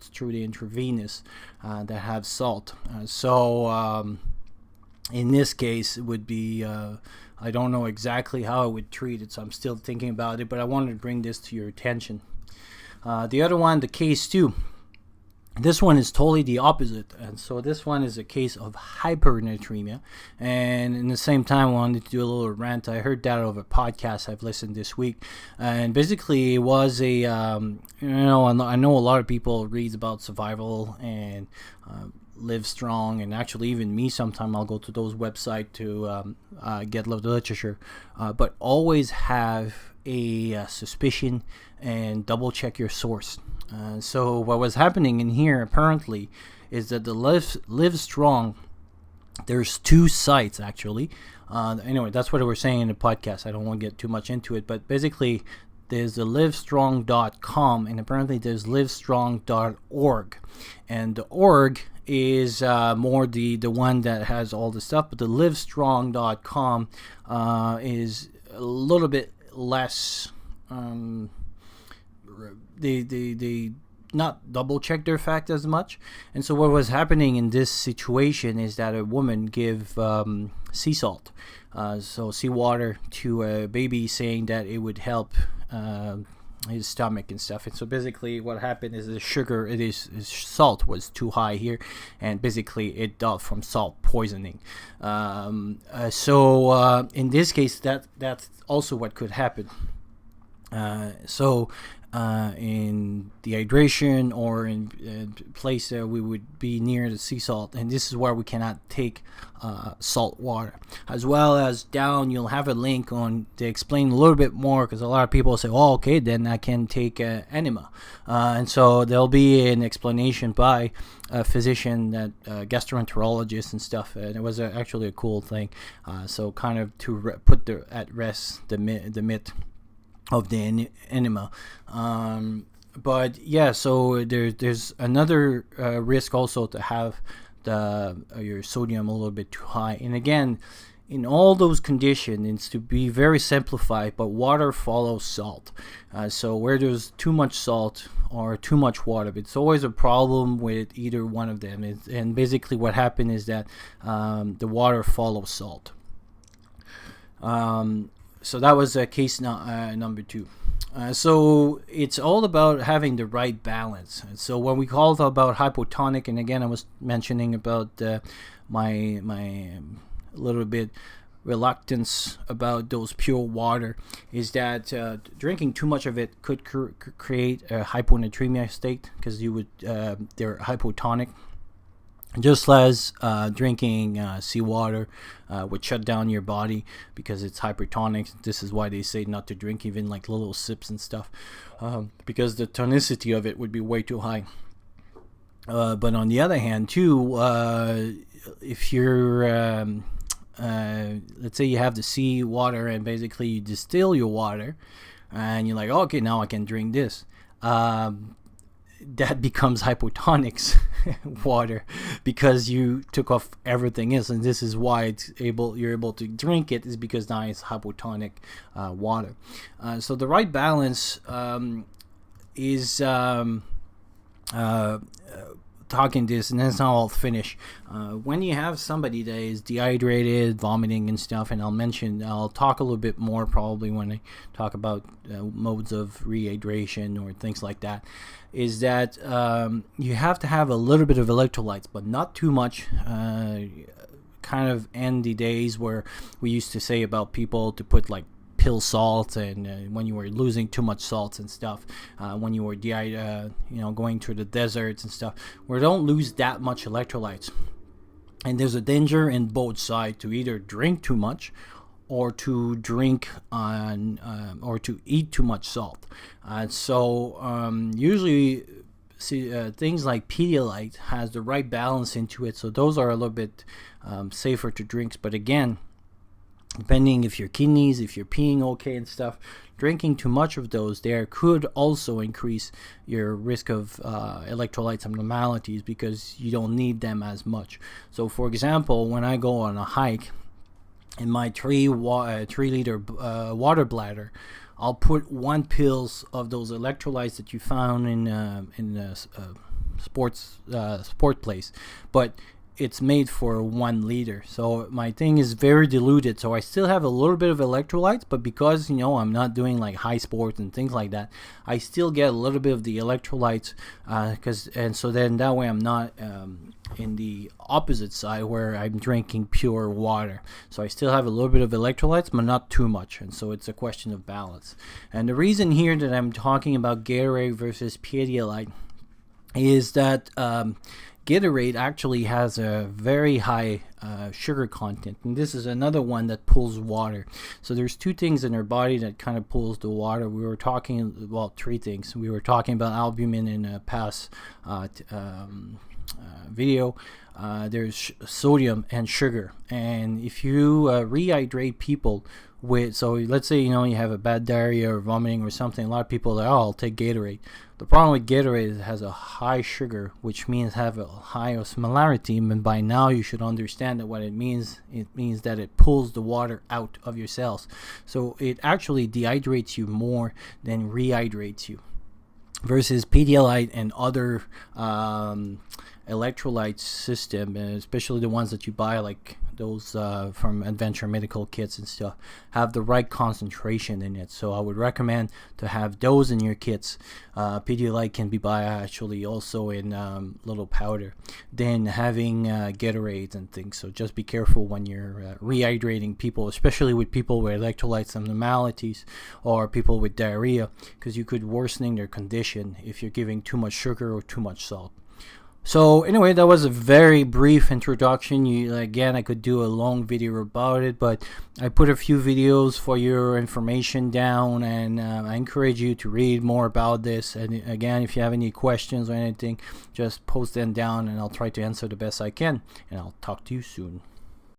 through the intravenous that have salt. In this case, it would be, I don't know exactly how I would treat it, so I'm still thinking about it, but I wanted to bring this to your attention. The other one, the case 2. This one is totally the opposite, and so this one is a case of hypernatremia. And in the same time, I wanted to do a little rant. I heard that over a podcast I've listened this week, and basically it was a I know a lot of people read about survival and Live Strong, and actually even me, sometime I'll go to those websites to get literature, but always have a suspicion and double check your source. So what was happening in here apparently is that the Live Strong, there's 2 sites actually. Anyway, that's what we're saying in the podcast. I don't want to get too much into it, but basically there's the livestrong.com, and apparently there's livestrong.org, and the org is more the one that has all the stuff, but the livestrong.com is a little bit less. They not double check their fact as much. And so what was happening in this situation is that a woman gave sea salt, so seawater, to a baby, saying that it would help his stomach and stuff. And so basically what happened is the sugar, his salt was too high here, and basically it died from salt poisoning. So in this case, that's also what could happen. In dehydration or in place that we would be near the sea salt, and this is where we cannot take salt water. As well as down, you'll have a link on to explain a little bit more, because a lot of people say, oh, okay, then I can take enema, and so there'll be an explanation by a physician, that gastroenterologist and stuff, and it was actually a cool thing, so kind of to put at rest the myth of the enema. But yeah, so there's another risk also to have your sodium a little bit too high. And again, in all those conditions, it's to be very simplified, but water follows salt. So where there's too much salt or too much water, it's always a problem with either one of them. And basically what happened is that the water follows salt. So that was case number 2. So it's all about having the right balance. So when we call about hypotonic, and again I was mentioning about my little bit reluctance about those pure water, is that drinking too much of it could create a hyponatremia state, because you would they're hypotonic. Just as drinking seawater would shut down your body because it's hypertonic. This is why they say not to drink even like little sips and stuff, because the tonicity of it would be way too high. But on the other hand too, if you're let's say you have the sea water and basically you distill your water and you're like, oh, okay, now I can drink this, that becomes hypotonics water, because you took off everything else, and this is why you're able to drink it, is because now it's hypotonic water. So the right balance is talking this, and that's how I'll finish. When you have somebody that is dehydrated, vomiting and stuff, and I'll talk a little bit more probably when I talk about modes of rehydration or things like that, is that you have to have a little bit of electrolytes, but not too much. Kind of end the days where we used to say about people to put like pill salt, and when you were losing too much salt and stuff, when you were going through the deserts and stuff, where don't lose that much electrolytes. And there's a danger in both sides, to either drink too much or to drink or to eat too much salt. Usually things like Pedialyte has the right balance into it, so those are a little bit safer to drinks. But again, depending if your kidneys, if you're peeing okay and stuff, drinking too much of those there could also increase your risk of electrolytes abnormalities, because you don't need them as much. So for example, when I go on a hike, in my 3 liter water bladder, I'll put 1 pills of those electrolytes that you found in sport place, but it's made for 1 liter. So my thing is very diluted. So I still have a little bit of electrolytes, but because I'm not doing like high sports and things like that, I still get a little bit of the electrolytes. And so then that way I'm not in the opposite side where I'm drinking pure water. So I still have a little bit of electrolytes, but not too much. And so it's a question of balance. And the reason here that I'm talking about Gatorade versus Pedialyte is that Gatorade actually has a very high sugar content, and this is another one that pulls water. So there's 2 things in our body that kind of pulls the water. We were talking, 3 things. We were talking about albumin in a past video. There's sodium and sugar, and if you rehydrate people with, so let's say you have a bad diarrhea or vomiting or something, a lot of people are like, I'll take Gatorade. The problem with Gatorade is it has a high sugar, which means have a high osmolarity, and by now you should understand that what it means that it pulls the water out of your cells. So it actually dehydrates you more than rehydrates you, versus Pedialyte and other electrolyte system, especially the ones that you buy, like those from Adventure Medical Kits and stuff, have the right concentration in it. So I would recommend to have those in your kits. Pedialyte can be buy actually also in little powder, then having Gatorades and things. So just be careful when you're rehydrating people, especially with people with electrolytes abnormalities or people with diarrhea, because you could worsening their condition if you're giving too much sugar or too much salt. So anyway, that was a very brief introduction. Again, I could do a long video about it, but I put a few videos for your information down, and I encourage you to read more about this. And again, if you have any questions or anything, just post them down and I'll try to answer the best I can, and I'll talk to you soon.